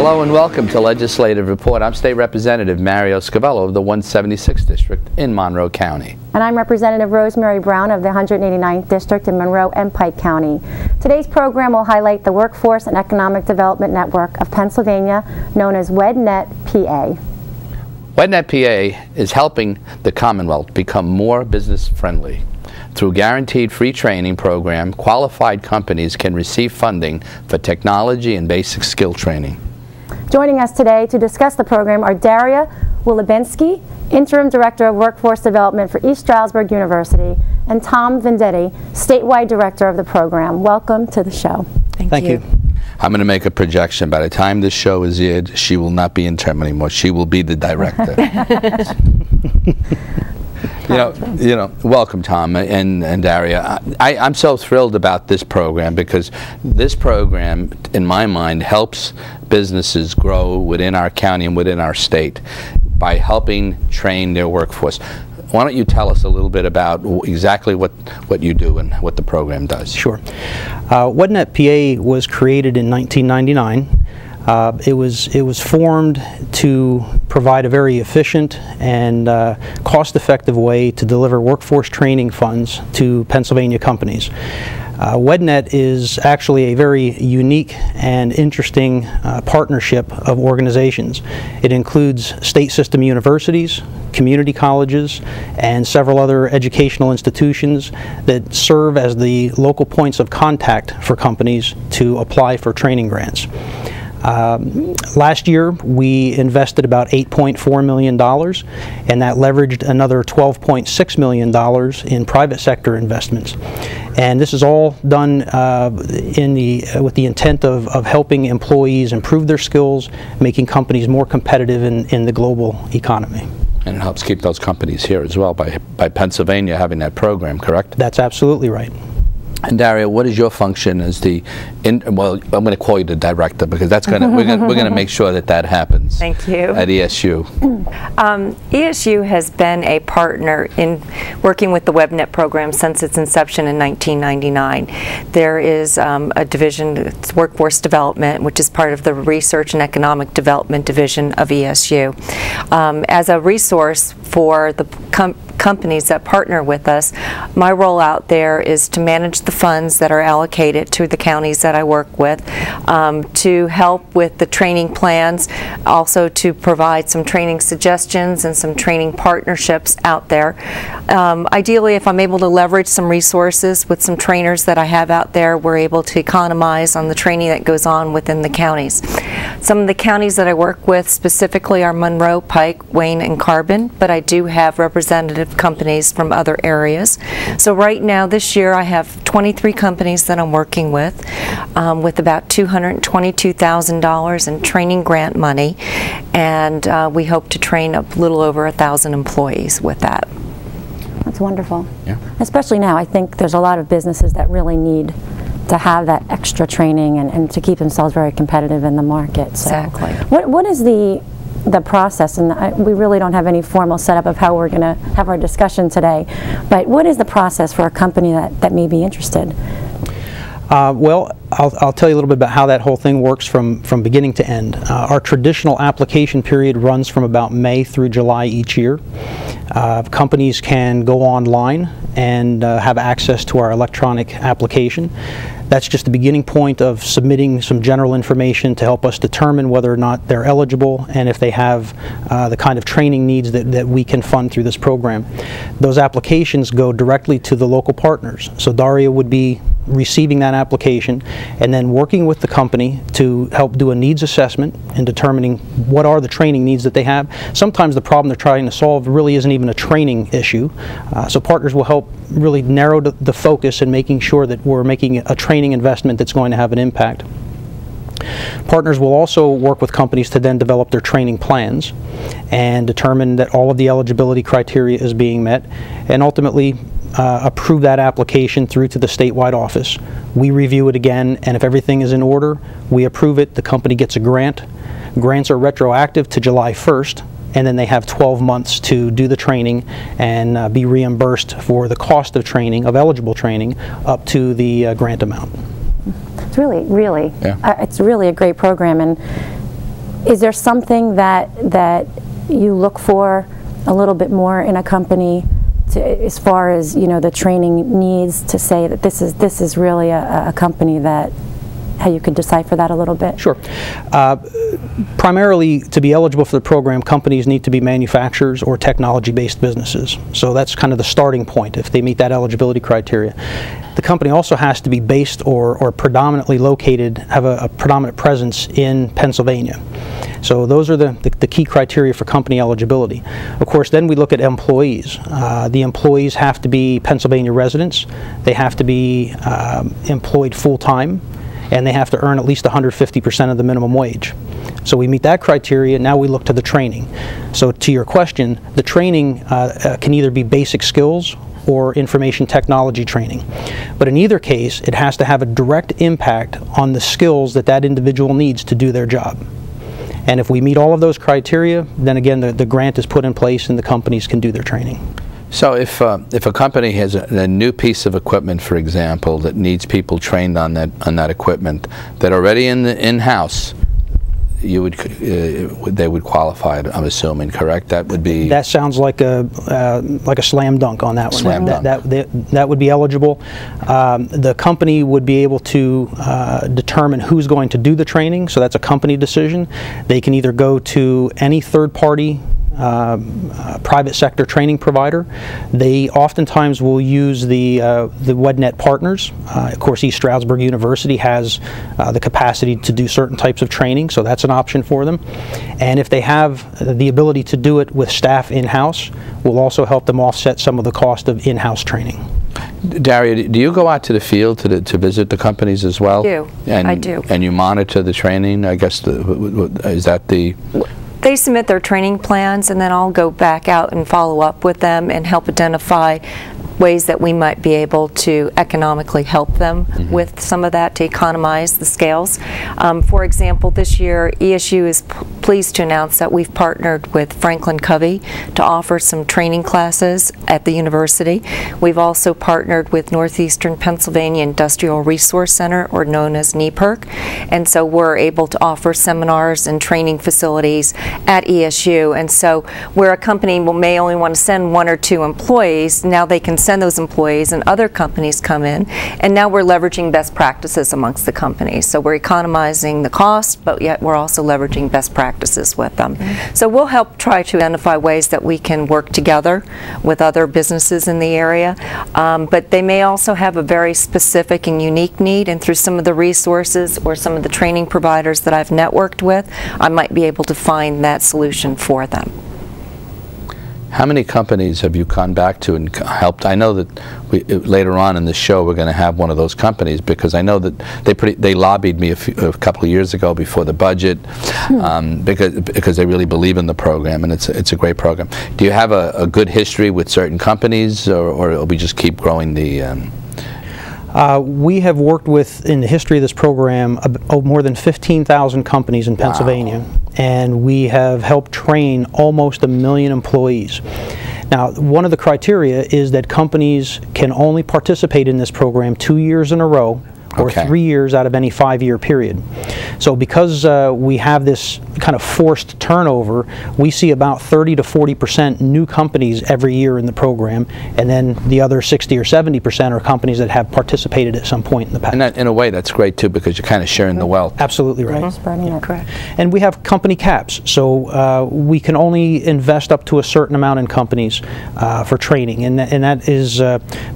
Hello and welcome to Legislative Report. I'm State Representative Mario Scavello of the 176th District in Monroe County. And I'm Representative Rosemary Brown of the 189th District in Monroe and Pike County. Today's program will highlight the Workforce and Economic Development Network of Pennsylvania, known as WEDNET PA. WEDNET PA is helping the Commonwealth become more business-friendly. Through guaranteed free training program, qualified companies can receive funding for technology and basic skill training. Joining us today to discuss the program are Daria Wilibinski, Interim Director of Workforce Development for East Stroudsburg University, and Tom Venditti, Statewide Director of the program. Welcome to the show. Thank you. I'm going to make a projection. By the time this show is aired, she will not be interim anymore. She will be the director. You know, welcome, Tom and Daria. I'm so thrilled about this program because this program, in my mind, helps businesses grow within our county and within our state by helping train their workforce. Why don't you tell us a little bit about exactly what you do and what the program does? Sure. WEDNET PA was created in 1999. It was formed to provide a very efficient and cost-effective way to deliver workforce training funds to Pennsylvania companies. WEDNET is actually a very unique and interesting partnership of organizations. It includes state system universities, community colleges, and several other educational institutions that serve as the local points of contact for companies to apply for training grants. Last year we invested about $8.4 million, and that leveraged another $12.6 million in private sector investments. And this is all done with the intent of helping employees improve their skills, making companies more competitive in the global economy. And it helps keep those companies here as well by Pennsylvania having that program, correct? That's absolutely right. And Daria, what is your function as well, I'm going to call you the director because that's going to we're going to make sure that happens. Thank you. At ESU. ESU has been a partner in working with the WEDNET program since its inception in 1999. There is a division, it's Workforce Development, which is part of the Research and Economic Development Division of ESU. As a resource for the companies that partner with us, my role out there is to manage the funds that are allocated to the counties that I work with, to help with the training plans, also to provide some training suggestions and some training partnerships out there. Ideally, if I'm able to leverage some resources with some trainers that I have out there, we're able to economize on the training that goes on within the counties. Some of the counties that I work with specifically are Monroe, Pike, Wayne, and Carbon, but I do have representative companies from other areas. So right now, this year, I have 23 companies that I'm working with about $222,000 in training grant money, and we hope to train a little over 1,000 employees with that. That's wonderful. Yeah. Especially now, I think there's a lot of businesses that really need to have that extra training and to keep themselves very competitive in the market. So exactly. What is the process, and we really don't have any formal setup of how we're going to have our discussion today, but what is the process for a company that may be interested? Well, I'll tell you a little bit about how that whole thing works from beginning to end. Our traditional application period runs from about May through July each year. Companies can go online and have access to our electronic application. That's just the beginning point of submitting some general information to help us determine whether or not they're eligible and if they have the kind of training needs that we can fund through this program. Those applications go directly to the local partners. So Daria would be receiving that application and then working with the company to help do a needs assessment and determining what are the training needs that they have. Sometimes the problem they're trying to solve really isn't even a training issue. So partners will help really narrow the focus in making sure that we're making a training investment that's going to have an impact. Partners will also work with companies to then develop their training plans and determine that all of the eligibility criteria is being met, and ultimately approve that application through to the statewide office. We review it again, and if everything is in order, we approve it. The company gets a grant. Grants are retroactive to July 1st, and then they have 12 months to do the training and be reimbursed for the cost of training, of eligible training, up to the grant amount. It's really, yeah. it's really a great program, and Is there something that you look for a little bit more in a company, as far as, you know, the training needs, to say that this is really a company that, how you could decipher that a little bit? Sure. Primarily, to be eligible for the program, companies need to be manufacturers or technology-based businesses. So that's kind of the starting point if they meet that eligibility criteria. The company also has to be based or predominantly located, have a predominant presence in Pennsylvania. So those are the key criteria for company eligibility. Of course, then we look at employees. The employees have to be Pennsylvania residents. They have to be employed full-time, and they have to earn at least 150% of the minimum wage. So we meet that criteria. Now we look to the training. So to your question, the training can either be basic skills or information technology training. But in either case, it has to have a direct impact on the skills that that individual needs to do their job. And if we meet all of those criteria, then again, the grant is put in place and the companies can do their training. So if a company has a new piece of equipment, for example, that needs people trained on that equipment that already in-house, they would qualify, I'm assuming, correct? That would be... That sounds like a slam dunk on that one. Slam dunk. That would be eligible. The company would be able to determine who's going to do the training, so that's a company decision. They can either go to any third-party private sector training provider. They oftentimes will use the WEDNET partners. Of course, East Stroudsburg University has the capacity to do certain types of training, so that's an option for them. And if they have the ability to do it with staff in-house, we'll also help them offset some of the cost of in-house training. Daria, do you go out to the field to visit the companies as well? I do. And you monitor the training, I guess, is that the... They submit their training plans, and then I'll go back out and follow up with them and help identify ways that we might be able to economically help them with some of that to economize the scales. For example, this year ESU is pleased to announce that we've partnered with Franklin Covey to offer some training classes at the university. We've also partnered with Northeastern Pennsylvania Industrial Resource Center, or known as NEPERC, and so we're able to offer seminars and training facilities at ESU. And so where a company may only want to send 1 or 2 employees, now they can send those employees, and other companies come in, and now we're leveraging best practices amongst the companies. So we're economizing the cost, but yet we're also leveraging best practices with them. So we'll help try to identify ways that we can work together with other businesses in the area, but they may also have a very specific and unique need, and through some of the resources or some of the training providers that I've networked with, I might be able to find that solution for them. How many companies have you gone back to and helped? I know that later on in the show we're going to have one of those companies, because I know that they lobbied me a couple of years ago before the budget, because they really believe in the program, and it's a great program. Do you have a good history with certain companies, or we just keep growing the... We have worked with, in the history of this program, more than 15,000 companies in Pennsylvania. Wow. And we have helped train almost 1 million employees. Now, one of the criteria is that companies can only participate in this program 2 years in a row, or 3 years out of any 5-year period. So because we have this kind of forced turnover, we see about 30 to 40% new companies every year in the program, and then the other 60 or 70% are companies that have participated at some point in the past. And that, in a way, that's great too, because you're kind of sharing the wealth. Absolutely right. Spreading it. Correct. And we have company caps, so we can only invest up to a certain amount in companies for training, and that is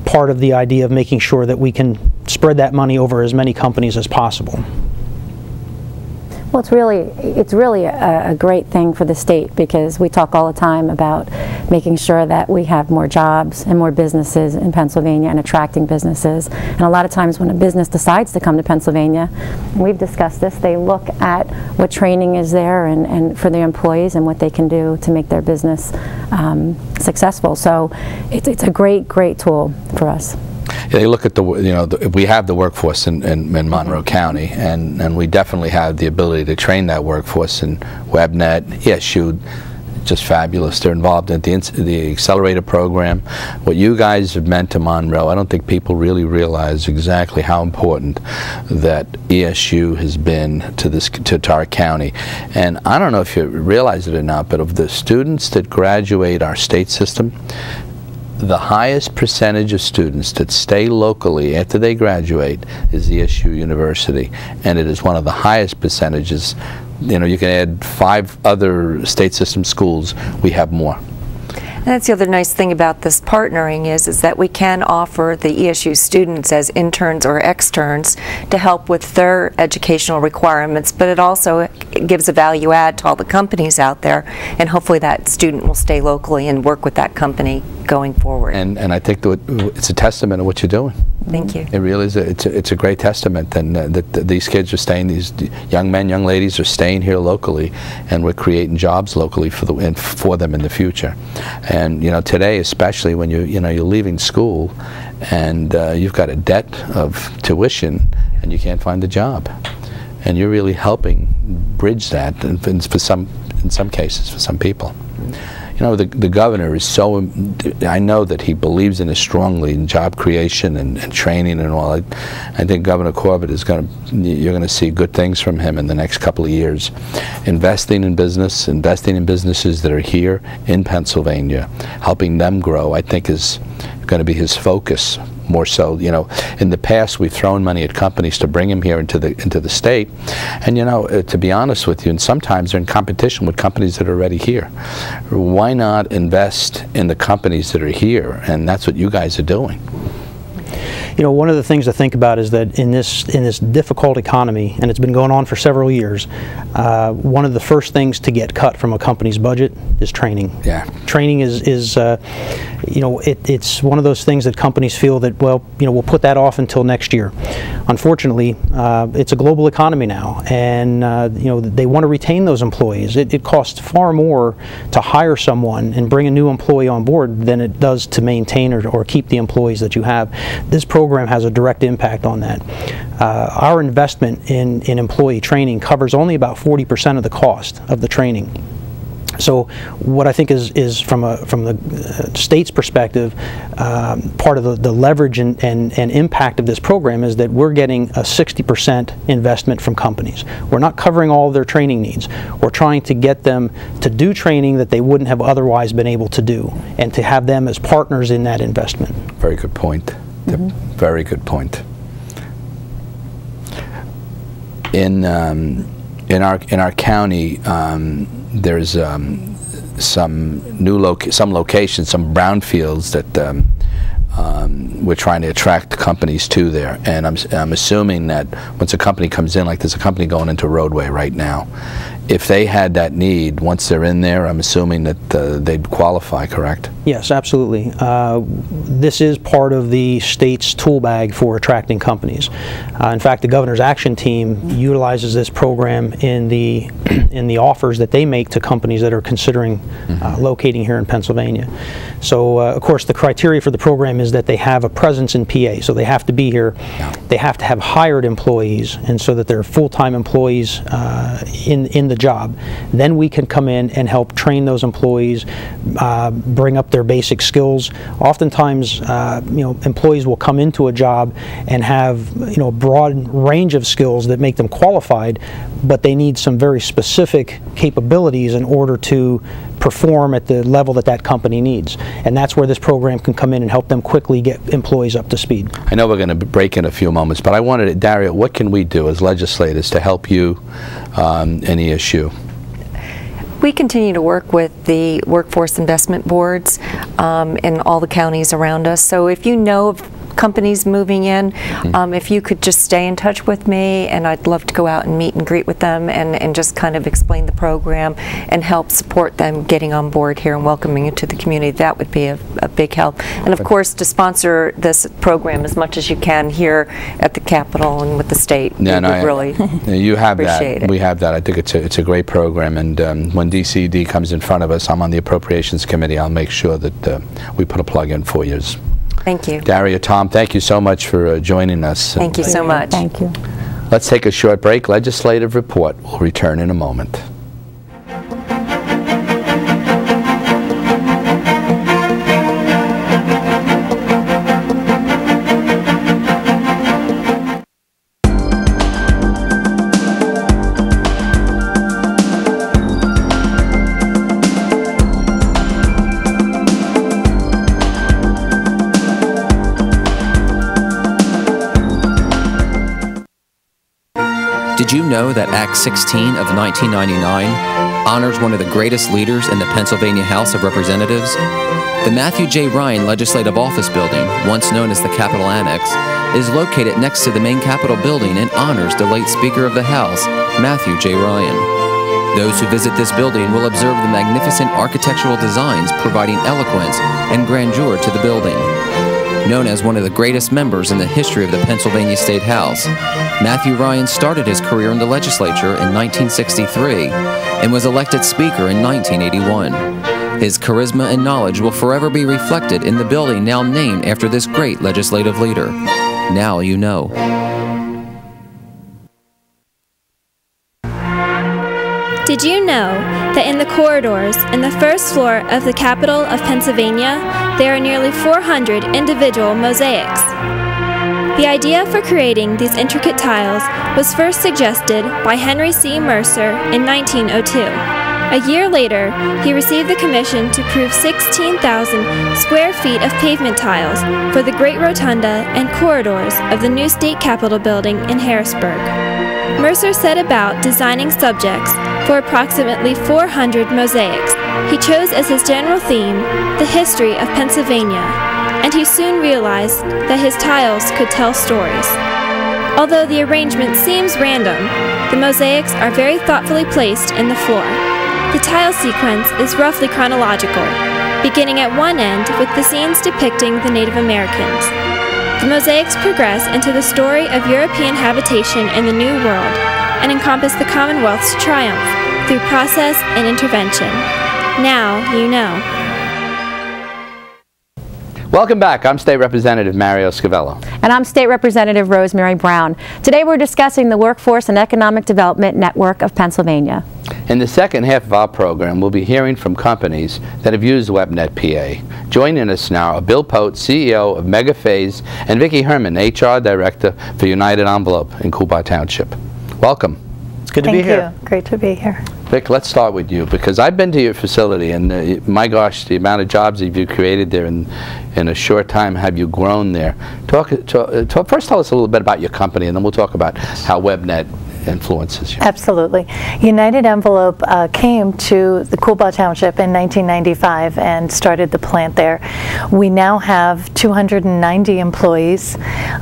part of the idea of making sure that we can spread that money over as many companies as possible. Well, it's really a great thing for the state, because we talk all the time about making sure that we have more jobs and more businesses in Pennsylvania, and attracting businesses. And a lot of times when a business decides to come to Pennsylvania, and we've discussed this, they look at what training is there and for their employees, and what they can do to make their business successful. So it's a great tool for us. Yeah, they look at we have the workforce in Monroe County, and we definitely have the ability to train that workforce in WebNet, ESU, just fabulous. They're involved in the accelerator program. What you guys have meant to Monroe, I don't think people really realize exactly how important that ESU has been to our county. And I don't know if you realize it or not, but of the students that graduate our state system, the highest percentage of students that stay locally after they graduate is ESU University, and it is one of the highest percentages. You know, you can add 5 other state system schools, we have more. And that's the other nice thing about this partnering is that we can offer the ESU students as interns or externs to help with their educational requirements, but it also gives a value add to all the companies out there, and hopefully that student will stay locally and work with that company going forward. And I think that it's a testament of what you're doing. Thank you. It really is. It's a great testament, and that these kids are staying. These young men, young ladies are staying here locally, and we're creating jobs locally for them in the future. And you know, today, especially when you're leaving school, and you've got a debt of tuition, and you can't find a job, and you're really helping bridge that, and in some cases, for some people. You know, the governor is so, I know that he believes in it strongly in job creation and training and all. I think Governor Corbett is you're going to see good things from him in the next couple of years. Investing in businesses that are here in Pennsylvania, helping them grow, I think is going to be his focus. More so, you know, in the past we've thrown money at companies to bring them here into the state, and you know, to be honest with you, and sometimes they're in competition with companies that are already here. Why not invest in the companies that are here? And that's what you guys are doing. You know, one of the things to think about is that in this difficult economy, and it's been going on for several years, one of the first things to get cut from a company's budget is training. Yeah. Training is you know, it's one of those things that companies feel that, well, you know, we'll put that off until next year. Unfortunately, it's a global economy now, and you know, they want to retain those employees. It costs far more to hire someone and bring a new employee on board than it does to maintain or keep the employees that you have. This program has a direct impact on that. Our investment in employee training covers only about 40% of the cost of the training. So what I think is from the state's perspective, part of the leverage and impact of this program is that we're getting a 60% investment from companies. We're not covering all of their training needs. We're trying to get them to do training that they wouldn't have otherwise been able to do, and to have them as partners in that investment. Very good point. Mm-hmm. Very good point. In our county, there's some locations, some brownfields that we're trying to attract companies to there, and I'm assuming that once a company comes in, like there's a company going into roadway right now, if they had that need, once they're in there, I'm assuming that they'd qualify, correct? Yes, absolutely. This is part of the state's tool bag for attracting companies. In fact, the Governor's Action Team utilizes this program in the offers that they make to companies that are considering locating here in Pennsylvania. So, of course, the criteria for the program is that they have a presence in PA, so they have to be here. Yeah. They have to have hired employees, and so that they're full-time employees in the job. Then we can come in and help train those employees, bring up their basic skills. Oftentimes, you know, employees will come into a job and have, you know, a broad range of skills that make them qualified, but they need some very specific capabilities in order to perform at the level that that company needs. And that's where this program can come in and help them quickly get employees up to speed. I know we're going to break in a few moments, but I wanted, Daria, what can we do as legislators to help you in ESU? We continue to work with the workforce investment boards in all the counties around us. So if you know of companies moving in, if you could just stay in touch with me, and I'd love to go out and meet and greet with them and just kind of explain the program and help support them getting on board here and welcoming it to the community. That would be a big help. And of course, to sponsor this program as much as you can here at the Capitol and with the state. Yeah, no, really you have appreciate that. It. We have that. I think it's a great program, and when DCD comes in front of us, I'm on the Appropriations Committee. I'll make sure that we put a plug in for you. Thank you. Daria, Tom, thank you so much for joining us. Thank you so much. Thank you. Let's take a short break. Legislative report. We'll return in a moment. you know that Act 16 of 1999 honors one of the greatest leaders in the Pennsylvania House of Representatives? The Matthew J. Ryan Legislative Office Building, once known as the Capitol Annex, is located next to the main Capitol building and honors the late Speaker of the House, Matthew J. Ryan. Those who visit this building will observe the magnificent architectural designs providing eloquence and grandeur to the building. Known as one of the greatest members in the history of the Pennsylvania State House, Matthew Ryan started his career in the legislature in 1963 and was elected Speaker in 1981. His charisma and knowledge will forever be reflected in the building now named after this great legislative leader. Now you know. Did you know that in the corridors in the first floor of the Capitol of Pennsylvania, there are nearly 400 individual mosaics? The idea for creating these intricate tiles was first suggested by Henry C. Mercer in 1902. A year later, he received the commission to prove 16,000 square feet of pavement tiles for the Great Rotunda and corridors of the new State Capitol building in Harrisburg. Mercer set about designing subjects for approximately 400 mosaics. He chose as his general theme the history of Pennsylvania, and he soon realized that his tiles could tell stories. Although the arrangement seems random, the mosaics are very thoughtfully placed in the floor. The tile sequence is roughly chronological, beginning at one end with the scenes depicting the Native Americans. The mosaics progress into the story of European habitation in the New World and encompass the Commonwealth's triumph through process and intervention. Now you know. Welcome back. I'm State Representative Mario Scavello. And I'm State Representative Rosemary Brown. Today we're discussing the Workforce and Economic Development Network of Pennsylvania. In the second half of our program, we'll be hearing from companies that have used WebNet PA. Joining us now are Bill Pote, CEO of Megaphase, and Vicki Herman, HR Director for United Envelope in Coolbaugh Township. Welcome. It's good to be here. Thank you. Great to be here. Vic, let's start with you, because I've been to your facility, and my gosh, the amount of jobs that you've created there in a short time. Have you grown there? First tell us a little bit about your company, and then we'll talk about how WebNet influences you. Absolutely. United Envelope came to the Coolbaugh Township in 1995 and started the plant there. We now have 290 employees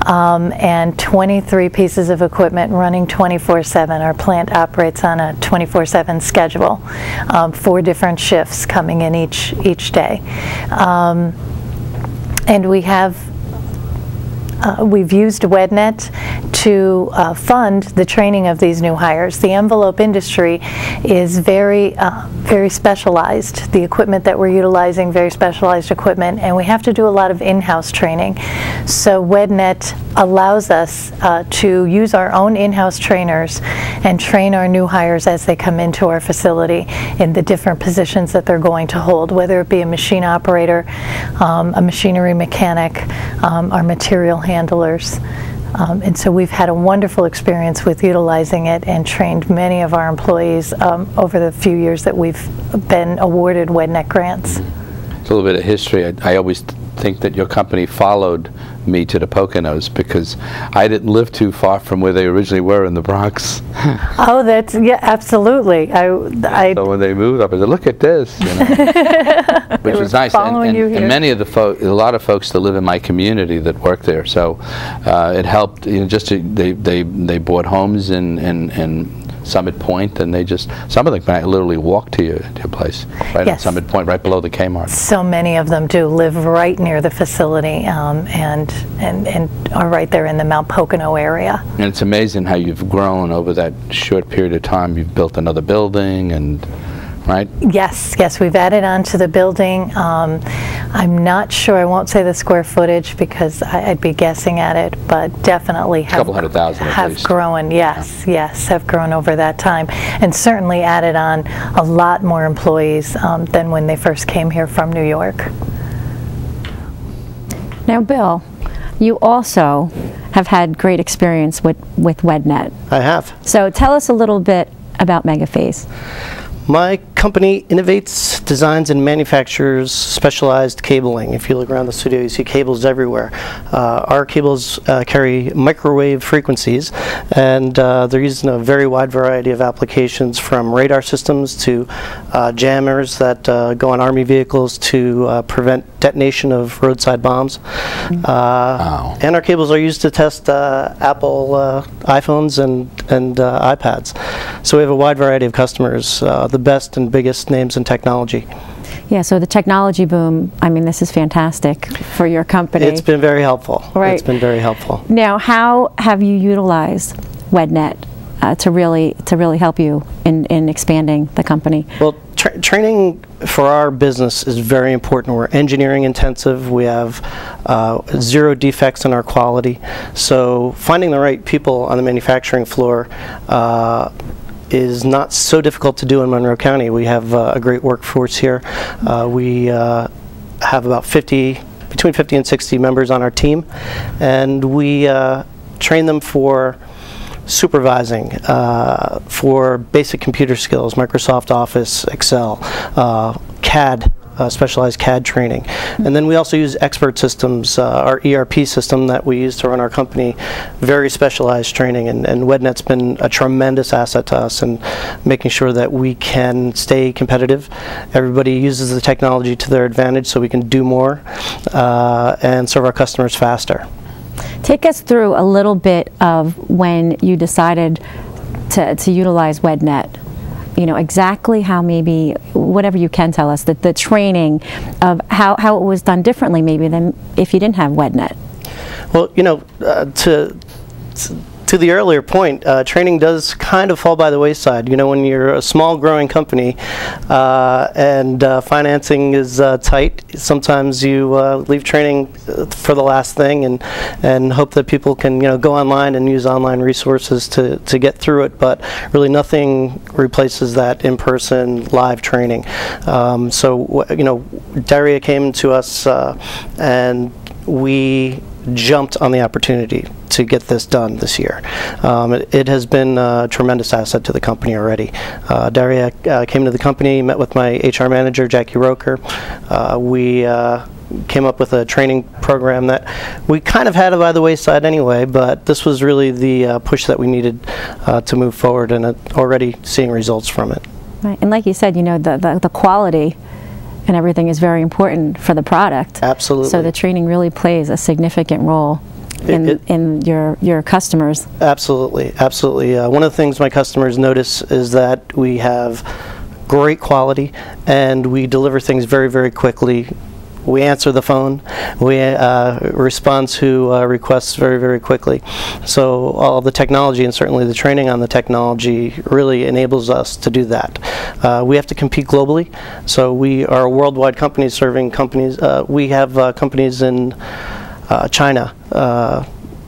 and 23 pieces of equipment running 24/7. Our plant operates on a 24/7 schedule, 4 different shifts coming in each day. And we've used WebNet to fund the training of these new hires. The envelope industry is very specialized. The equipment that we're utilizing, very specialized equipment, and we have to do a lot of in-house training. So WebNet allows us to use our own in-house trainers and train our new hires as they come into our facility in the different positions that they're going to hold, whether it be a machine operator, a machinery mechanic, our material handlers. And so we've had a wonderful experience with utilizing it and trained many of our employees over the few years that we've been awarded WebNet grants. It's a little bit of history. I always think that your company followed me to the Poconos because I didn't live too far from where they originally were in the Bronx. Oh, that's, yeah, absolutely. So when they moved up, I said, look at this, you know, which was nice. And many of the a lot of folks that live in my community that work there, so it helped. You know, they bought homes in Summit Point, and some of them literally walk to your place, right? Yes. On Summit Point, right below the Kmart. So many of them do live right near the facility, and are right there in the Mount Pocono area. And it's amazing how you've grown over that short period of time. You've built another building, and right? Yes, we've added on to the building. I'm not sure, I won't say the square footage because I'd be guessing at it, but definitely have, a couple 100,000 have grown, yes, have grown over that time, and certainly added on a lot more employees than when they first came here from New York. Now, Bill, you also have had great experience with WebNet. I have. So tell us a little bit about Megaphase. My company innovates designs and manufactures specialized cabling. If you look around the studio, you see cables everywhere. Our cables carry microwave frequencies, and they're used in a very wide variety of applications, from radar systems to jammers that go on Army vehicles to prevent detonation of roadside bombs. Wow. And our cables are used to test Apple iPhones and iPads. So we have a wide variety of customers, the best and biggest names in technology. Yeah, so the technology boom, I mean, this is fantastic for your company. It's been very helpful. Right. It's been very helpful. Now, how have you utilized WEDNET to really help you in expanding the company? Well, training for our business is very important. We're engineering intensive. We have 0 defects in our quality. So finding the right people on the manufacturing floor is not so difficult to do in Monroe County. We have a great workforce here. We have about between 50 and 60 members on our team, and we train them for supervising, for basic computer skills, Microsoft Office, Excel, CAD, specialized CAD training. And then we also use expert systems, our ERP system that we use to run our company, very specialized training, and WEDNET's been a tremendous asset to us in making sure that we can stay competitive. Everybody uses the technology to their advantage so we can do more and serve our customers faster. Take us through a little bit of when you decided to utilize WEDNET. You know, exactly how, maybe whatever you can tell us, the training of how it was done differently maybe than if you didn't have WEDNET. Well, you know, to the earlier point, training does kind of fall by the wayside. You know, when you're a small growing company and financing is tight, sometimes you leave training for the last thing and hope that people can, you know, go online and use online resources to get through it, but really nothing replaces that in-person live training. So, you know, Daria came to us and we jumped on the opportunity to get this done this year. It has been a tremendous asset to the company already. Daria came to the company, met with my HR manager, Jackie Roker. We came up with a training program that we kind of had by the wayside anyway, but this was really the push that we needed to move forward, and already seeing results from it. Right. And like you said, you know, the quality and everything is very important for the product. Absolutely. So the training really plays a significant role in your customers. Absolutely, absolutely. One of the things my customers notice is that we have great quality and we deliver things very, very quickly. We answer the phone. We respond to requests very, very quickly. So all the technology, and certainly the training on the technology, really enables us to do that. We have to compete globally. So we are a worldwide company serving companies. We have companies in China,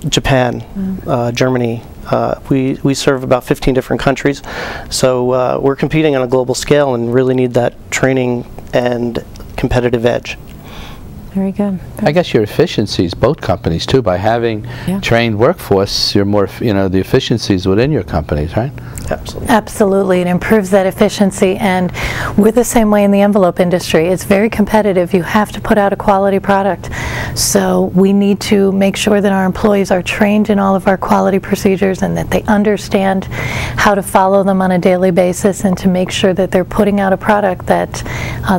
Japan, Germany. We serve about 15 different countries. So we're competing on a global scale and really need that training and competitive edge. Very good. I guess your efficiencies, both companies too, by having trained workforce, you're more, you know, the efficiencies within your companies, right? Absolutely. Absolutely, it improves that efficiency, and we're the same way in the envelope industry. It's very competitive. You have to put out a quality product. So we need to make sure that our employees are trained in all of our quality procedures and that they understand how to follow them on a daily basis, and to make sure that they're putting out a product that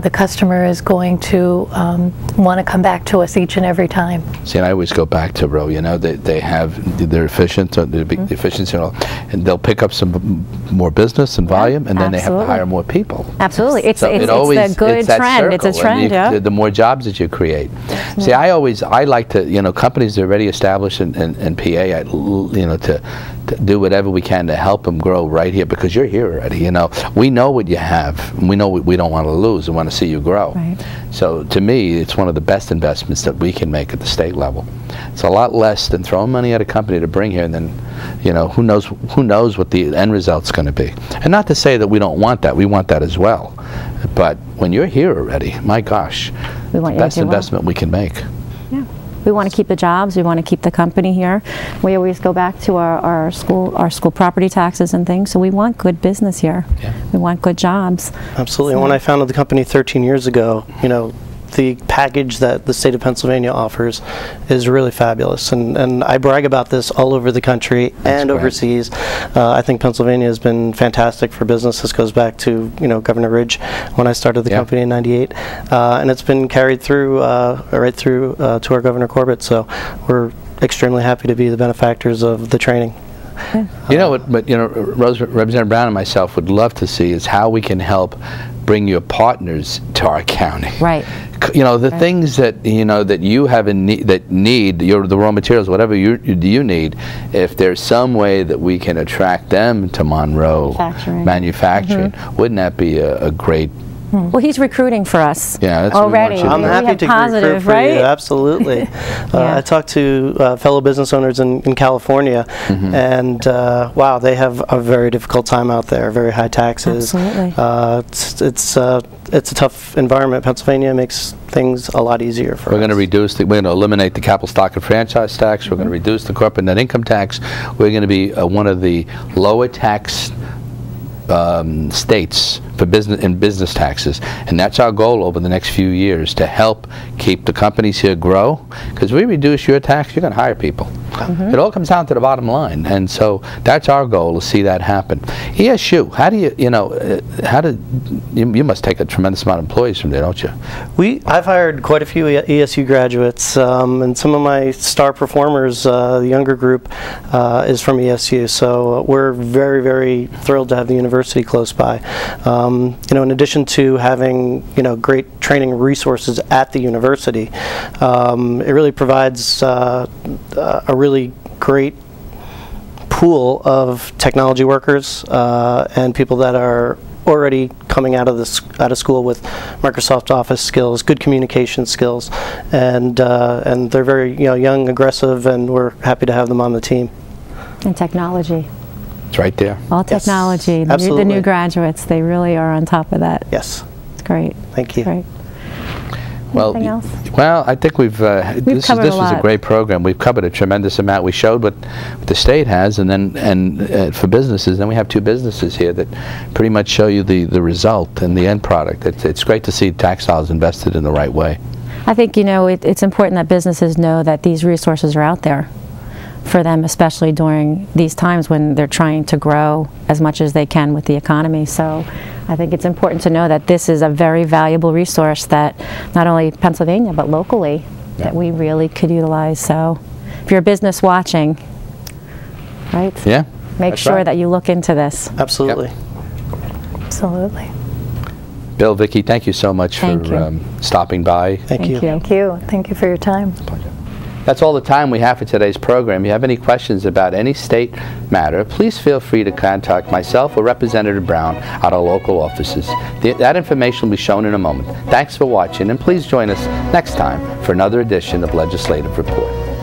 the customer is going to want to come back to us each and every time. See, and I always go back to Roe, you know, they're efficient, they're big efficiency, and they'll pick up some more business and volume, and then they have to hire more people. Absolutely. It's so a good trend. It's a trend, yeah. The more jobs that you create. See, I like to, you know, companies that are already established in PA, you know, to do whatever we can to help them grow right here, because you're here already, you know. We know what you have, and we know we don't want to lose. We want to see you grow. Right. So to me, it's one of the best investments that we can make at the state level. It's a lot less than throwing money at a company to bring here, and then, you know, who knows what the end result's going to be. And not to say that we don't want that. We want that as well. But when you're here already, my gosh, the best investment we can make. Yeah. We want to keep the jobs. We want to keep the company here. We always go back to our school property taxes and things. So we want good business here. Yeah. We want good jobs. Absolutely. So. When I founded the company 13 years ago, you know, the package that the state of Pennsylvania offers is really fabulous, and I brag about this all over the country and overseas. I think Pennsylvania has been fantastic for business. This goes back to, you know, Governor Ridge when I started the company in '98, and it's been carried through right through to our Governor Corbett. So we're extremely happy to be the benefactors of the training. Yeah. You know what? But you know, Representative Brown and myself would love to see is how we can help bring your partners to our county. Right. You know, the things that, you know, that you have in that need the raw materials, whatever you need. If there's some way that we can attract them to Monroe manufacturing, wouldn't that be a great? Well, he's recruiting for us already. I'm happy to recruit for you, absolutely. I talked to fellow business owners in California, and wow, they have a very difficult time out there, very high taxes. Absolutely. It's a tough environment. Pennsylvania makes things a lot easier for us. We're going to eliminate the capital stock and franchise tax. We're going to reduce the corporate net income tax. We're going to be one of the lower tax states for business taxes, and that's our goal over the next few years, to help keep the companies here grow. Because we reduce your tax, you're going to hire people. It all comes down to the bottom line, and so that's our goal, to see that happen. ESU, how do you must take a tremendous amount of employees from there, don't you? I've hired quite a few ESU graduates, and some of my star performers, the younger group, is from ESU. So we're very, very thrilled to have the university close by. You know, in addition to having, you know, great training resources at the university, it really provides a really great pool of technology workers and people that are already coming out of school with Microsoft Office skills, good communication skills, and they're very, you know, young, aggressive, and we're happy to have them on the team. And technology. It's right there. All technology. Yes, absolutely. The new graduates, they really are on top of that. Yes. It's great. Thank you. Great. Well, anything else? Well, I think this was a great program. We've covered a tremendous amount. We showed what the state has, and then for businesses, then we have two businesses here that pretty much show you the result and the end product. It's great to see tax dollars invested in the right way. I think, you know, it's important that businesses know that these resources are out there for them, especially during these times when they're trying to grow as much as they can with the economy. So I think it's important to know that this is a very valuable resource that not only Pennsylvania but locally that we really could utilize. So if you're a business watching, right? Yeah. Make sure that you look into this. Absolutely. Yep. Absolutely. Bill, Vicki, thank you so much for stopping by. Thank you. Thank you. Thank you for your time. Pleasure. That's all the time we have for today's program. If you have any questions about any state matter, please feel free to contact myself or Representative Brown at our local offices. That information will be shown in a moment. Thanks for watching, and please join us next time for another edition of Legislative Report.